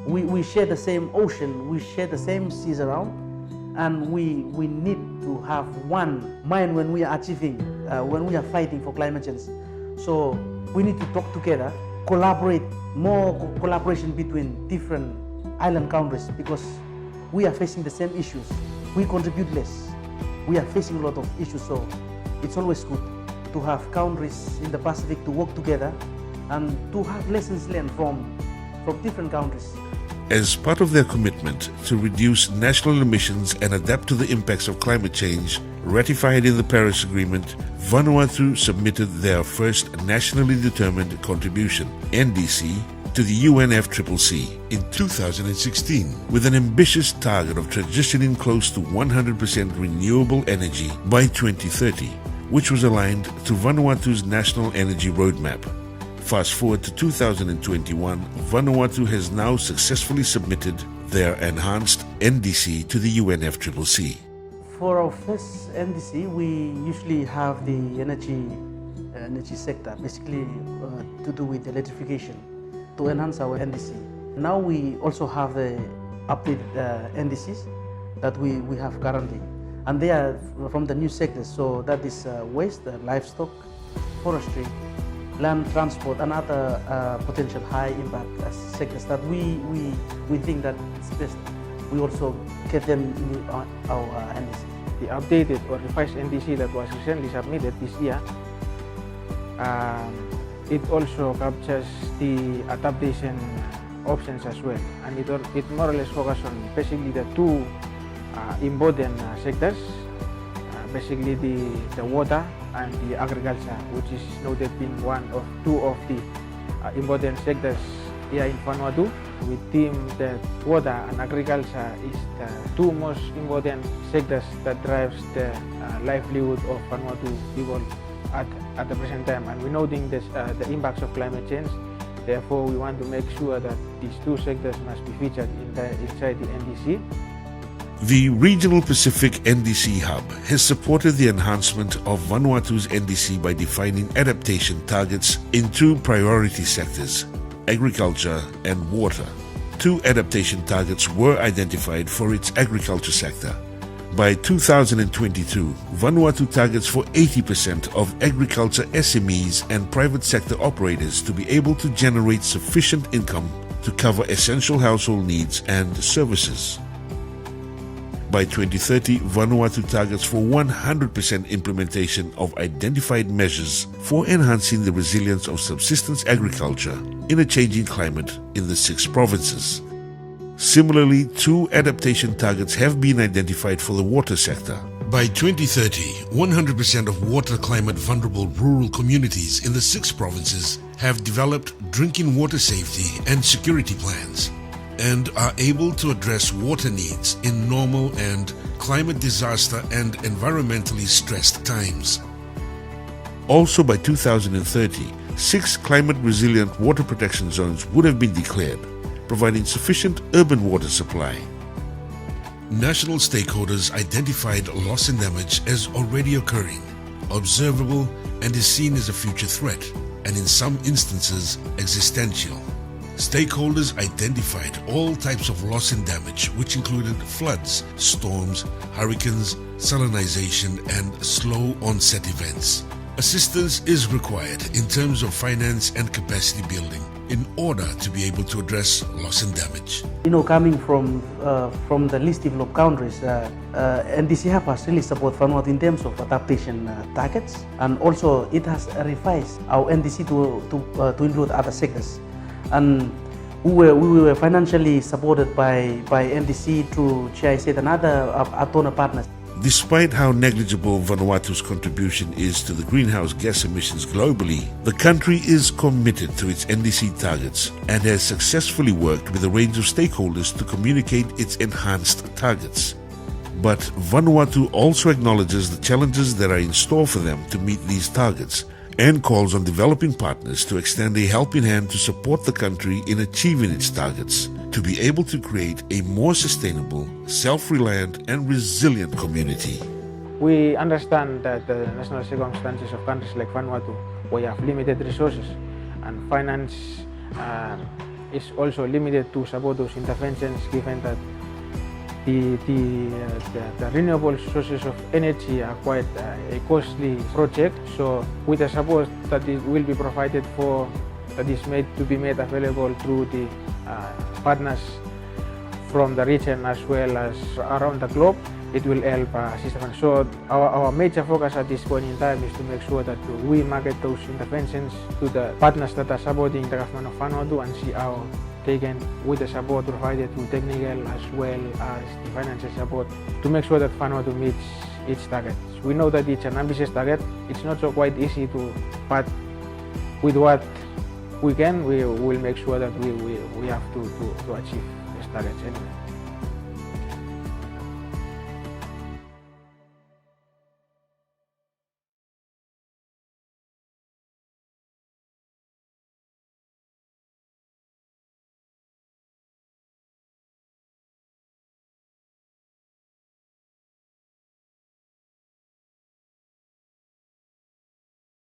We share the same ocean, we share the same seas around, and we need to have one mind when we are achieving, when we are fighting for climate change. So we need to talk together, collaborate, more collaboration between different island countries, because we are facing the same issues. We contribute less. We are facing a lot of issues, so it's always good to have countries in the Pacific to work together and to have lessons learned from different countries. As part of their commitment to reduce national emissions and adapt to the impacts of climate change, ratified in the Paris Agreement, Vanuatu submitted their first nationally determined contribution, NDC, to the UNFCCC in 2016, with an ambitious target of transitioning close to 100% renewable energy by 2030, which was aligned to Vanuatu's National Energy Roadmap. Fast forward to 2021, Vanuatu has now successfully submitted their enhanced NDC to the UNFCCC. For our first NDC, we usually have the energy sector, basically to do with electrification, to enhance our NDC. Now we also have the updated NDCs that we have currently, and they are from the new sectors. So that is waste, livestock, forestry, land transport, and other potential high impact sectors that we think that it's best we also get them in our NDC. The updated or revised NDC that was recently submitted this year, it also captures the adaptation options as well, and it more or less focuses on basically the two important sectors, basically the water and the agriculture, which is noted being two of the important sectors here in Vanuatu. We deem that water and agriculture is the two most important sectors that drives the livelihood of Vanuatu people at the present time, and we're noting this, the impacts of climate change. Therefore, we want to make sure that these two sectors must be featured inside the NDC. The Regional Pacific NDC Hub has supported the enhancement of Vanuatu's NDC by defining adaptation targets in two priority sectors, agriculture and water. Two adaptation targets were identified for its agriculture sector. By 2022, Vanuatu targets for 80% of agriculture SMEs and private sector operators to be able to generate sufficient income to cover essential household needs and services. By 2030, Vanuatu targets for 100% implementation of identified measures for enhancing the resilience of subsistence agriculture in a changing climate in the 6 provinces. Similarly, 2 adaptation targets have been identified for the water sector. By 2030, 100% of water climate vulnerable rural communities in the 6 provinces have developed drinking water safety and security plans, and are able to address water needs in normal and climate disaster and environmentally stressed times. Also by 2030, 6 climate-resilient water protection zones would have been declared, providing sufficient urban water supply. National stakeholders identified loss and damage as already occurring, observable, and is seen as a future threat, and in some instances existential. Stakeholders identified all types of loss and damage, which included floods, storms, hurricanes, salinization, and slow onset events. Assistance is required in terms of finance and capacity building in order to be able to address loss and damage. Coming from the least developed countries, NDC Hub has really supported Vanuatu in terms of adaptation targets, and also it has revised our NDC to include other sectors. And we were financially supported by NDC through GIZ and other donor partners. Despite how negligible Vanuatu's contribution is to the greenhouse gas emissions globally, the country is committed to its NDC targets and has successfully worked with a range of stakeholders to communicate its enhanced targets. But Vanuatu also acknowledges the challenges that are in store for them to meet these targets, and calls on developing partners to extend a helping hand to support the country in achieving its targets, to be able to create a more sustainable, self-reliant and resilient community. We understand that the national circumstances of countries like Vanuatu, where you have limited resources and finance is also limited to support those interventions, given that the renewable sources of energy are quite a costly project. So with the support that will be provided for, that is made available through the partners from the region as well as around the globe, it will help system. So our major focus at this point in time is to make sure that we market those interventions to the partners that are supporting the government of Vanuatu and see how they can, with the support provided through technical as well as the financial support, to make sure that Vanuatu meets its targets. We know that it's an ambitious target. It's not so quite easy to, but with what we can, we will make sure that we have to achieve these targets anyway.